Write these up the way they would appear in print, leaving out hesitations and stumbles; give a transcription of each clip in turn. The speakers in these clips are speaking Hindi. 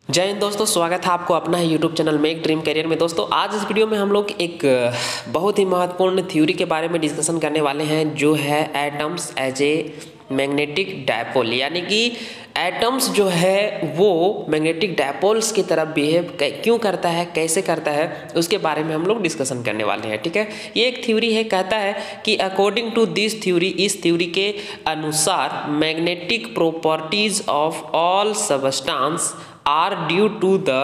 जय हिंद दोस्तों, स्वागत है आपको अपना ही YouTube channel make dream career में। दोस्तों आज इस वीडियो में हम लोग एक बहुत ही महत्वपूर्ण थ्योरी के बारे में डिस्कशन करने वाले हैं, जो है atoms as a magnetic dipole. यानी कि एटम्स जो है वो मैग्नेटिक डायपोल्स की तरफ बिहेव क्यों करता है, कैसे करता है, उसके बारे में हम लोग डिस्कशन करने वाले हैं। ठीक है, ये एक थ्योरी है, कहता है कि अकॉर्डिंग टू दिस थ्योरी, इस थ्योरी के अनुसार magnetic properties of all substance are due to the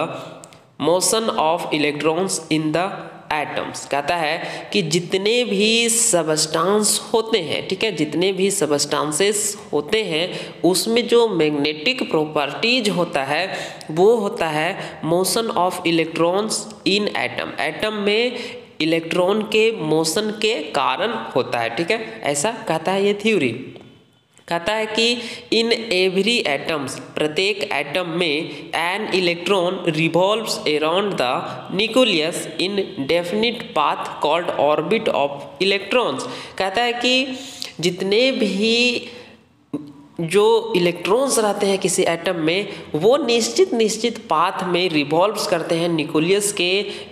motion of electrons in the atoms। कहता है कि जितने भी सबस्टेंस होते हैं, ठीक है, जितने भी सबस्टेंसेस होते हैं उसमें जो मैग्नेटिक प्रॉपर्टीज होता है वो होता है motion of electrons in atom. Atom में इलेक्ट्रॉन के मोशन के कारण होता है। ठीक है, ऐसा कहता है ये थ्योरी। कहता है कि इन एवरी एटम्स, प्रत्येक एटम में an electron revolves around the nucleus in definite path called orbit of electrons. कहता है कि जितने भी जो इलेक्ट्रॉन्स रहते हैं किसी एटम में, वो निश्चित पाथ में रिवॉल्व्स करते हैं न्यूक्लियस के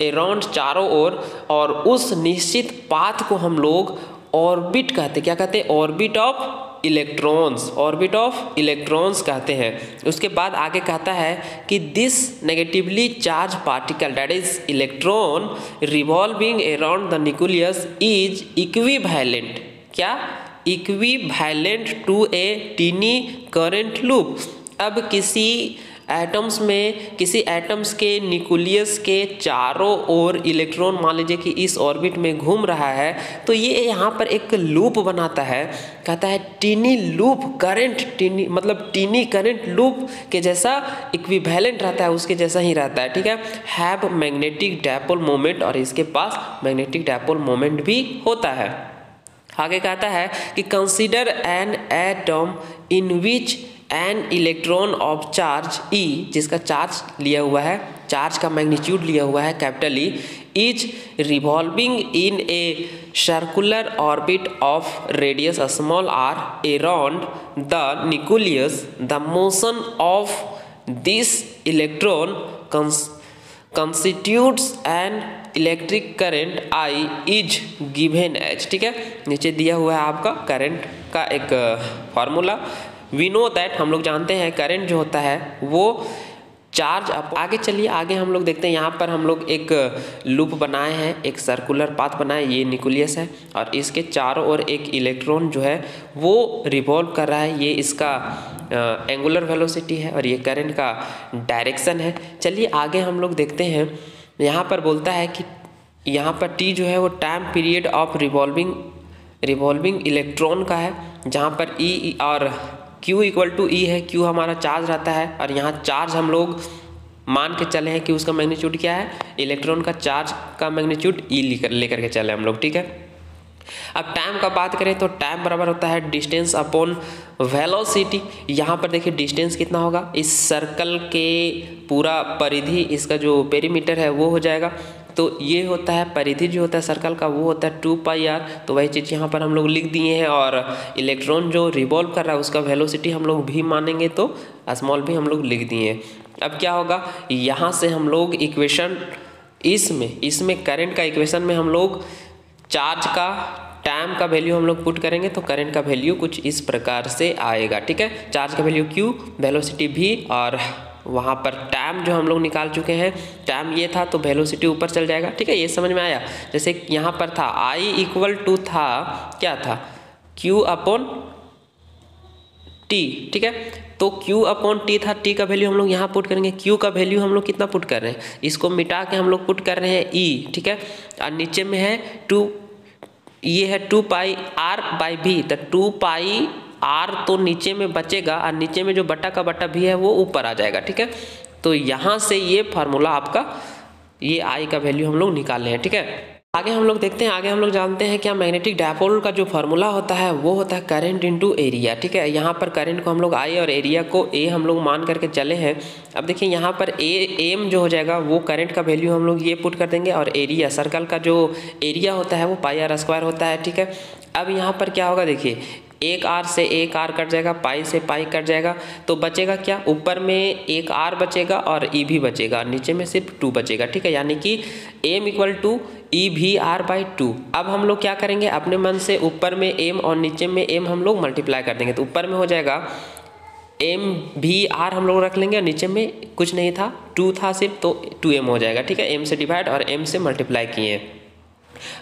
अराउंड चारों ओर, और उस निश्चित पाथ को हम लोग ऑर्बिट कहते हैं। क्या कहते हैं? Orbit of electrons, orbit of electrons कहते हैं। उसके बाद आगे कहता है कि this negatively charge particle, that is electron revolving around the nucleus, is equivalent. क्या? Equivalent to a tiny current loop. अब किसी एटम्स में, किसी एटम्स के न्यूक्लियस के चारों ओर इलेक्ट्रॉन मान लीजिए कि इस ऑर्बिट में घूम रहा है, तो ये यहाँ पर एक लूप बनाता है। कहता है टीनी लूप करंट, टीनी मतलब टीनी करंट लूप के जैसा इक्विवेलेंट रहता है, उसके जैसा ही रहता है। ठीक है, हैव मैग्नेटिक डायपोल मोमेंट, और इसके पास मैग्नेटिक डायपोल मोमेंट भी होता है। आगे कहता है कि consider an atom in which an electron of charge E, जिसका चार्ज लिया हुआ है, चार्ज का मैग्नीट्यूड लिया हुआ है capital E, is revolving in a circular orbit of radius small R around the nucleus. The motion of this electron constitutes an electric current I is given as. ठीक है, नीचे दिया हुआ है आपका करंट का एक फॉर्मूला। वी नो दैट, हम लोग जानते हैं करंट जो होता है वो चार्ज अप। आगे चलिए, आगे हम लोग देखते हैं। यहाँ पर हम लोग एक लूप बनाए हैं, एक सर्कुलर पाथ बनाए, ये न्यूक्लियस है और इसके चारों ओर एक इलेक्ट्रॉन जो है वो रिवॉल्व कर रहा है। ये इसका एंगुलर वेलोसिटी है और ये करंट का डायरेक्शन है। चलिए आगे हम लोग देखते हैं। यहाँ पर बोलता है कि यहाँ पर टी जो है वो time period of revolving electron का है, जहाँ पर ई और Q इक्वल टू ई है। Q हमारा चार्ज रहता है और यहाँ चार्ज हम लोग मान के चले हैं कि उसका मैग्नीट्यूड क्या है, इलेक्ट्रॉन का चार्ज का मैग्नीट्यूड ई लेकर के चले हम लोग। ठीक है, अब टाइम का बात करें तो टाइम बराबर होता है डिस्टेंस अपॉन वेलोसिटी। यहाँ पर देखिए डिस्टेंस कितना होगा, इस सर्कल के पूरा परिधि, इसका जो पेरीमीटर है वो हो जाएगा। तो ये होता है परिधि जो होता है सर्कल का, वो होता है 2πr। तो वही चीज़ यहाँ पर हम लोग लिख दिए हैं। और इलेक्ट्रॉन जो रिवॉल्व कर रहा है उसका वेलोसिटी हम लोग भी मानेंगे तो स्मॉल भी हम लोग लिख दिए हैं। अब क्या होगा, यहाँ से हम लोग इक्वेशन, इसमें करंट का इक्वेशन में हम लोग चार्ज का, टाइम का वैल्यू हम लोग पुट करेंगे तो करंट का वैल्यू कुछ इस प्रकार से आएगा। ठीक है, चार्ज का वैल्यू Q, वेलोसिटी V, और वहाँ पर टाइम जो हम लोग निकाल चुके हैं, टाइम ये था तो वेलोसिटी ऊपर चल जाएगा। ठीक है, ये समझ में आया। जैसे यहाँ पर था I इक्वल टू था, क्या था, Q अपॉन T। ठीक है, तो Q अपॉन T था, T का वैल्यू हम लोग यहाँ पुट करेंगे। Q का वैल्यू हम लोग कितना पुट कर रहे हैं, इसको मिटा के हम लोग पुट कर रहे हैं E। ठीक है, और नीचे में है 2, ये है 2πr/v, तो 2πr तो नीचे में बचेगा और नीचे में जो बटा का बटा भी है वो ऊपर आ जाएगा। ठीक है, तो यहाँ से ये फार्मूला आपका, ये I का वैल्यू हम लोग निकाले हैं। ठीक है, आगे हम लोग देखते हैं। आगे हम लोग जानते हैं क्या मैग्नेटिक डायपोल का जो फार्मूला होता है वो होता है करंट इनटू एरिया। ठीक है, यहाँ पर करंट को हम लोग I और एरिया को A हम लोग मान करके चले हैं। अब देखिए यहाँ पर एम जो हो जाएगा वो करंट का वैल्यू हम लोग ये पुट कर देंगे, और एरिया, सर्कल का जो एरिया होता है वो πr² होता है। ठीक है, अब यहाँ पर क्या होगा, देखिए एक आर से एक आर कट जाएगा, पाई से पाई कट जाएगा, तो बचेगा क्या, ऊपर में एक आर बचेगा और ई भी बचेगा, नीचे में सिर्फ 2 बचेगा, ठीक है। यानी कि m इक्वल टू ई भी आर बाई 2। अब हम लोग क्या करेंगे, अपने मन से ऊपर में m और नीचे में m हम लोग मल्टीप्लाई कर देंगे, तो ऊपर में हो जाएगा m भी आर हम लोग रख लेंगे और नीचे में कुछ नहीं था, 2 था सिर्फ, तो 2m हो जाएगा, ठीक है। m से डिवाइड और m से मल्टीप्लाई किए।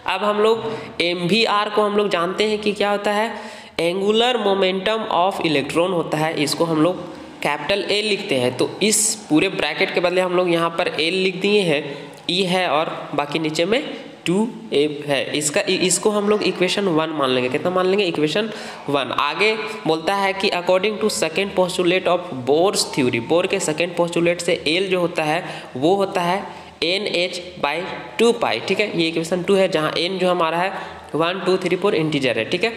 अब हम लोग m भी आर को हम लोग जानते हैं कि क्या होता है, एंगुलर मोमेंटम ऑफ इलेक्ट्रॉन होता है, इसको हम लोग कैपिटल A लिखते हैं। तो इस पूरे ब्रैकेट के बदले हम लोग यहाँ पर L लिख दिए हैं, E है और बाकी नीचे में 2m है। इसको हम लोग इक्वेशन 1 मान लेंगे। कितना मान लेंगे, इक्वेशन 1। आगे बोलता है कि according to second postulate of Bohr's theory, Bohr के सेकेंड पोस्टुलेट से L जो होता है वो होता है NH/2 पाई, ठीक है। ये इक्वेशन 2 है, जहाँ n जो हमारा है 1 2 3 4 इंटीजर है, ठीक है।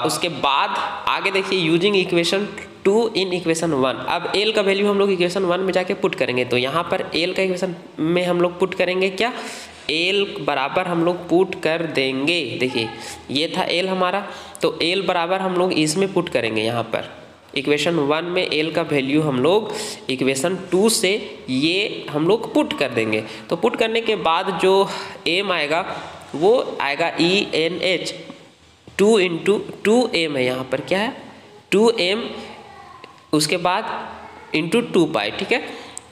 उसके बाद आगे देखिए, यूजिंग इक्वेशन 2 इन इक्वेशन 1। अब L का वैल्यू हम लोग इक्वेशन 1 में जाके पुट करेंगे, तो यहाँ पर L का इक्वेशन में हम लोग पुट करेंगे क्या, L बराबर हम लोग पुट कर देंगे। देखिए ये था L हमारा, तो L बराबर हम लोग इसमें पुट करेंगे। यहाँ पर इक्वेशन 1 में L का वैल्यू हम लोग इक्वेशन 2 से ये हम लोग पुट कर देंगे। तो पुट करने के बाद जो m आएगा वो आएगा ENH 2 इंटू 2m है, यहाँ पर क्या है 2m, उसके बाद इंटू 2 पाई, ठीक है।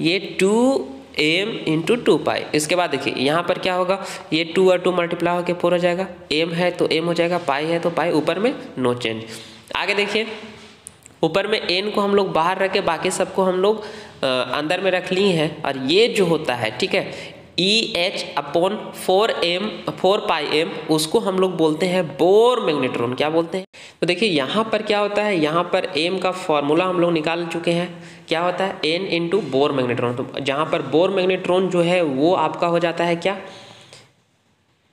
ये 2m इंटू 2 पाई। इसके बाद देखिए यहाँ पर क्या होगा, ये 2 और 2 मल्टीप्लाई होकर 4 हो जाएगा, m है तो m हो जाएगा, पाई है तो पाई, ऊपर में नो चेंज। आगे देखिए, ऊपर में n को हम लोग बाहर रख के बाकी सबको हम लोग अंदर में रख लिए हैं, और ये जो होता है, ठीक है, EH/4 पाई m, उसको हम लोग बोलते हैं बोर मैग्नेट्रॉन। क्या बोलते हैं, तो देखिए यहाँ पर क्या होता है, यहाँ पर m का फॉर्मूला हम लोग निकाल चुके हैं, क्या होता है n इंटू बोर मैग्नेट्रॉन। तो जहाँ पर बोर मैग्नेट्रॉन जो है वो आपका हो जाता है क्या,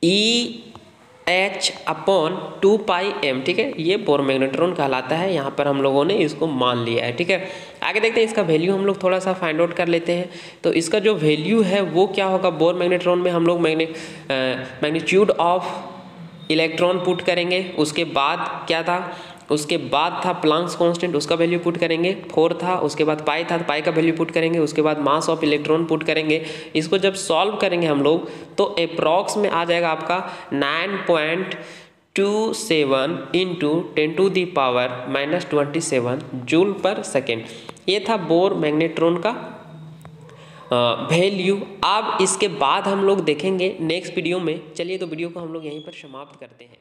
EH/2 पाई m, ठीक है। ये बोर मैग्नेट्रॉन कहलाता है, यहाँ पर हम लोगों ने इसको मान लिया है, ठीक है। आगे देखते हैं इसका वैल्यू हम लोग थोड़ा सा फाइंड आउट कर लेते हैं। तो इसका जो वैल्यू है वो क्या होगा, बोर मैग्नेट्रॉन में हम लोग मैग्नीट्यूड ऑफ इलेक्ट्रॉन पुट करेंगे। उसके बाद क्या था, उसके बाद था प्लांक्स कांस्टेंट, उसका वैल्यू पुट करेंगे 4 था। उसके बाद पाई था, पाई का वैल्यू पुट करेंगे। उसके बाद मास ऑफ इलेक्ट्रॉन पुट करेंगे। इसको जब सॉल्व करेंगे हम लोग तो अप्रॉक्स में आ जाएगा आपका 9.27 इंटू 10⁻⁻27 जूल पर सेकेंड। ये था बोर मैग्नेट्रॉन का वैल्यू। अब इसके बाद हम लोग देखेंगे नेक्स्ट वीडियो में। चलिए तो वीडियो को हम लोग यहीं पर समाप्त करते हैं।